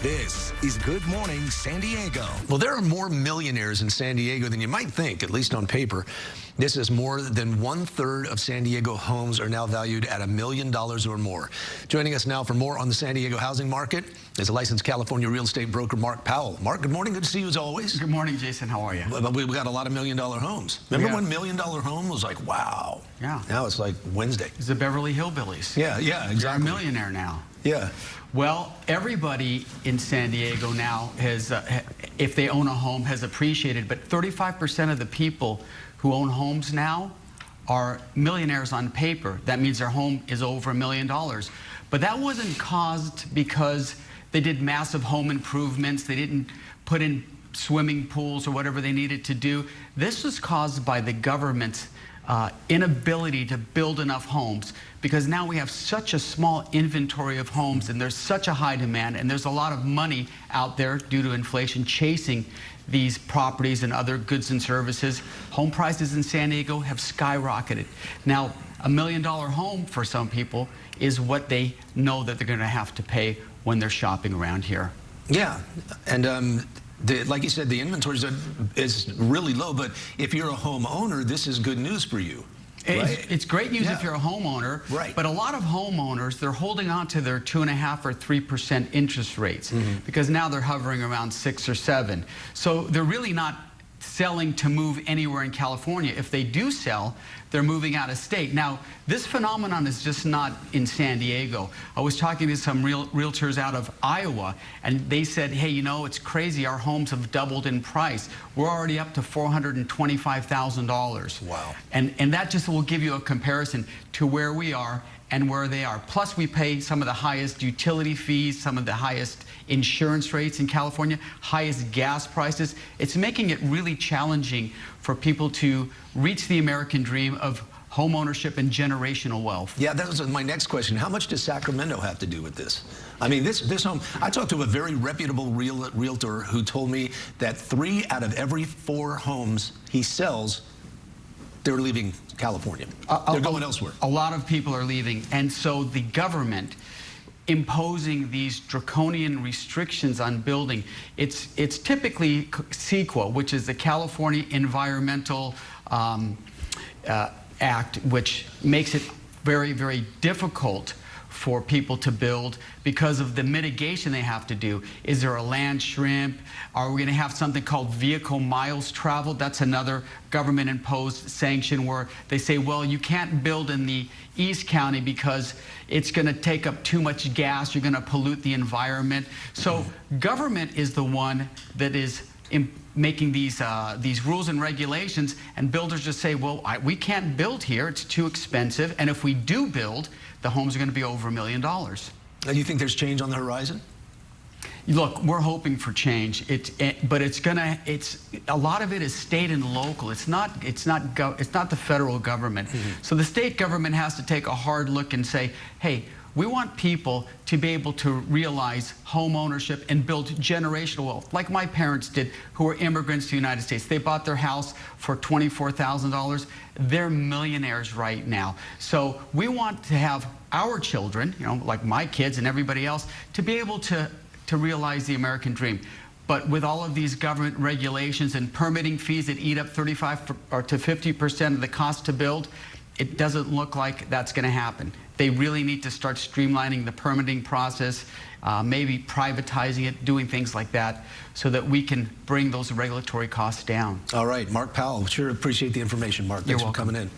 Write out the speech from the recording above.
This is Good Morning San Diego. Well, there are more millionaires in San Diego than you might think, at least on paper. This is more than 1/3 of San Diego homes are now valued at $1 million or more. Joining us now for more on the San Diego housing market is a licensed California real estate broker, Mark Powell. Mark, good morning. Good to see you as always. Good morning, Jason. How are you? We've got a lot of $1 million homes. Remember when $1 million home was like, wow. Yeah. Now it's like Wednesday. It's the Beverly Hillbillies. Yeah, exactly. You're a millionaire now. Yeah. Well, everybody in San Diego now has, if they own a home, has appreciated, but 35% of the people who own homes now are millionaires on paper. That means their home is over $1 million. But that wasn't caused because they did massive home improvements. They didn't put in swimming pools or whatever they needed to do. This was caused by the government's inability to build enough homes, because now we have such a small inventory of homes and there's such a high demand, and there's a lot of money out there due to inflation chasing these properties and other goods and services. Home prices in San Diego have skyrocketed. Now, $1 million home for some people is what they know that they're going to have to pay when they're shopping around here. Yeah, and like you said, the inventory is really low, but if you're a homeowner, this is good news for you. Right? It's great news if you're a homeowner, right. But a lot of homeowners, they're holding on to their 2.5% or 3% interest rates because now they're hovering around 6 or 7. So they're really not selling to move anywhere in California. If they do sell, they're moving out of state. Now, this phenomenon is just not in San Diego. I was talking to some realtors out of Iowa, and they said, hey, you know, it's crazy. Our homes have doubled in price. We're already up to $425,000. Wow. And that just will give you a comparison to where we are and where they are. Plus, we pay some of the highest utility fees, some of the highest insurance rates in California, highest gas prices. It's making it really challenging for people to reach the American dream of home ownership and generational wealth. Yeah, that was my next question. How much does Sacramento have to do with this? I mean, this home, I talked to a very reputable realtor who told me that 3 out of every 4 homes he sells, they're leaving California. They're going elsewhere. A lot of people are leaving, and so the government imposing these draconian restrictions on building. It's typically CEQA, which is the California Environmental Act, which makes it very, very difficult for people to build because of the mitigation they have to do. Is there a land shrimp? Are we going to have something called vehicle miles traveled? That's another government-imposed sanction where they say, well, you can't build in the East County because it's going to take up too much gas. You're going to pollute the environment. So government is the one that is making these rules and regulations, and builders just say, well, we can't build here. It's too expensive. And if we do build, the homes are going to be over $1 million. Now, you think there's change on the horizon? Look, we're hoping for change. But a lot of it is state and local. It's not the federal government. So the state government has to take a hard look and say, hey, we want people to be able to realize home ownership and build generational wealth, like my parents did, who were immigrants to the United States. They bought their house for $24,000. They're millionaires right now. So we want to have our children, you know, like my kids and everybody else, to be able to realize the American dream. But with all of these government regulations and permitting fees that eat up 35 to 50% of the cost to build, it doesn't look like that's going to happen. They really need to start streamlining the permitting process, maybe privatizing it, doing things like that, so that we can bring those regulatory costs down. All right, Mark Powell, sure appreciate the information, Mark. Thanks for coming in.